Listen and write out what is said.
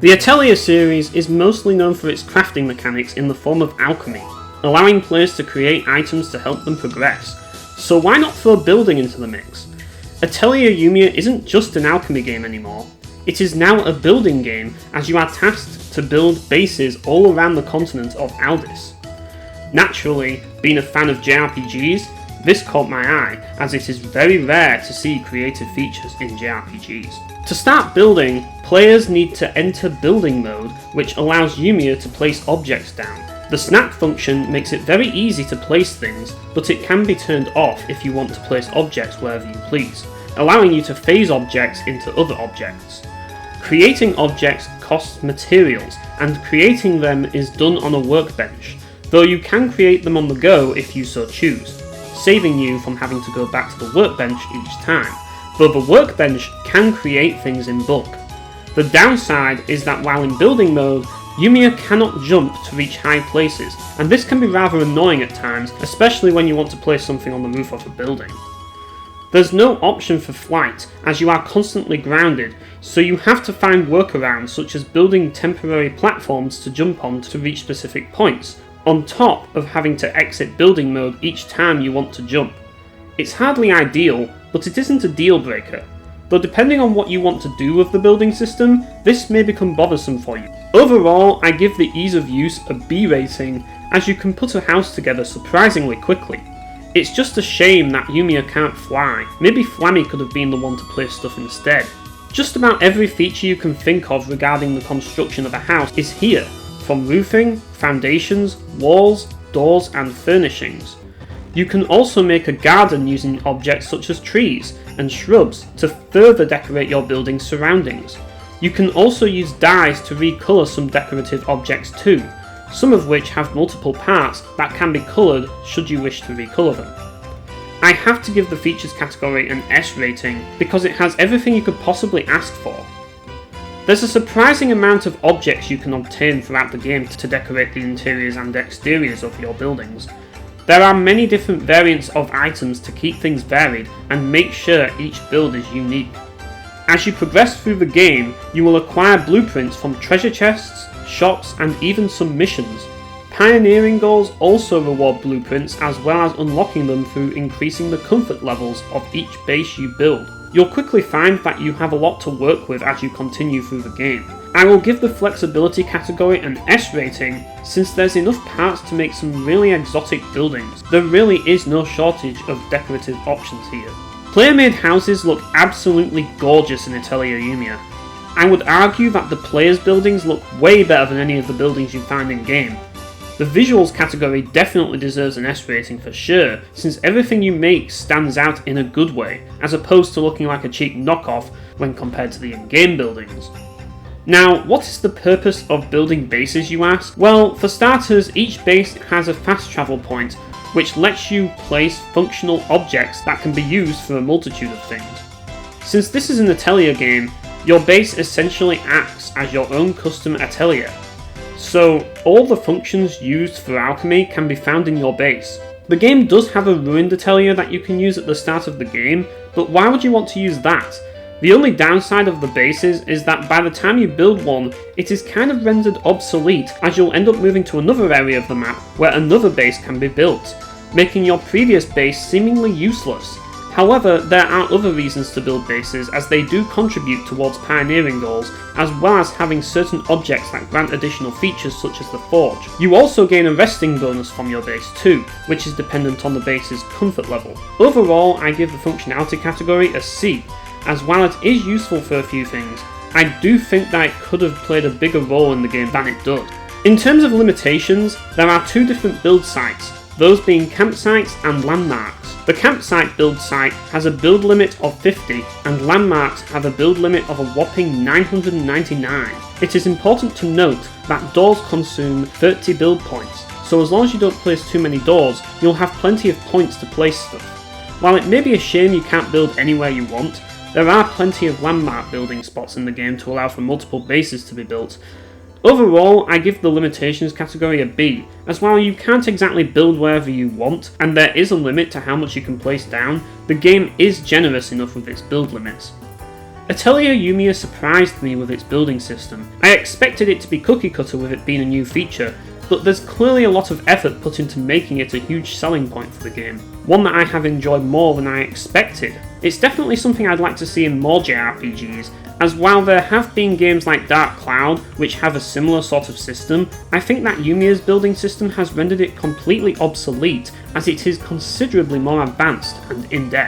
The Atelier series is mostly known for its crafting mechanics in the form of alchemy, allowing players to create items to help them progress. So why not throw building into the mix? Atelier Yumia isn't just an alchemy game anymore. It is now a building game, as you are tasked to build bases all around the continent of Aldis. Naturally, being a fan of JRPGs, this caught my eye, as it is very rare to see creative features in JRPGs. To start building, players need to enter building mode, which allows Yumia to place objects down. The snap function makes it very easy to place things, but it can be turned off if you want to place objects wherever you please, allowing you to phase objects into other objects. Creating objects costs materials, and creating them is done on a workbench, though you can create them on the go if you so choose, saving you from having to go back to the workbench each time, though the workbench can create things in bulk. The downside is that while in building mode, Yumia cannot jump to reach high places, and this can be rather annoying at times, especially when you want to place something on the roof of a building. There's no option for flight, as you are constantly grounded, so you have to find workarounds such as building temporary platforms to jump on to reach specific points, on top of having to exit building mode each time you want to jump. It's hardly ideal, but it isn't a deal breaker, though depending on what you want to do with the building system, this may become bothersome for you. Overall, I give the ease of use a B rating, as you can put a house together surprisingly quickly. It's just a shame that Yumia can't fly. Maybe Flammy could have been the one to place stuff instead. Just about every feature you can think of regarding the construction of a house is here, from roofing, foundations, walls, doors and furnishings. You can also make a garden using objects such as trees and shrubs to further decorate your building's surroundings. You can also use dyes to recolour some decorative objects too, some of which have multiple parts that can be coloured should you wish to recolour them. I have to give the features category an S rating because it has everything you could possibly ask for. There's a surprising amount of objects you can obtain throughout the game to decorate the interiors and exteriors of your buildings. There are many different variants of items to keep things varied and make sure each build is unique. As you progress through the game, you will acquire blueprints from treasure chests, shops and even some missions. Pioneering goals also reward blueprints as well as unlocking them through increasing the comfort levels of each base you build. You'll quickly find that you have a lot to work with as you continue through the game. I will give the flexibility category an S rating since there's enough parts to make some really exotic buildings. There really is no shortage of decorative options here. Player-made houses look absolutely gorgeous in Atelier Yumia. I would argue that the players' buildings look way better than any of the buildings you find in-game. The visuals category definitely deserves an S rating for sure, since everything you make stands out in a good way, as opposed to looking like a cheap knockoff when compared to the in-game buildings. Now, what is the purpose of building bases, you ask? Well, for starters, each base has a fast travel point, which lets you place functional objects that can be used for a multitude of things. Since this is an Atelier game, your base essentially acts as your own custom atelier. So, all the functions used for alchemy can be found in your base. The game does have a ruined atelier that you can use at the start of the game, but why would you want to use that? The only downside of the bases is that by the time you build one, it is kind of rendered obsolete as you'll end up moving to another area of the map where another base can be built, making your previous base seemingly useless. However, there are other reasons to build bases as they do contribute towards pioneering goals, as well as having certain objects that grant additional features such as the forge. You also gain a resting bonus from your base too, which is dependent on the base's comfort level. Overall, I give the functionality category a C, as while it is useful for a few things, I do think that it could have played a bigger role in the game than it does. In terms of limitations, there are two different build sites, those being campsites and landmarks. The campsite build site has a build limit of 50 and landmarks have a build limit of a whopping 999. It is important to note that doors consume 30 build points, so as long as you don't place too many doors, you'll have plenty of points to place stuff. While it may be a shame you can't build anywhere you want, there are plenty of landmark building spots in the game to allow for multiple bases to be built. Overall, I give the limitations category a B, as while you can't exactly build wherever you want, and there is a limit to how much you can place down, the game is generous enough with its build limits. Atelier Yumia surprised me with its building system. I expected it to be cookie cutter with it being a new feature, but there's clearly a lot of effort put into making it a huge selling point for the game, one that I have enjoyed more than I expected. It's definitely something I'd like to see in more JRPGs, as while there have been games like Dark Cloud which have a similar sort of system, I think that Yumia's building system has rendered it completely obsolete, as it is considerably more advanced and in-depth.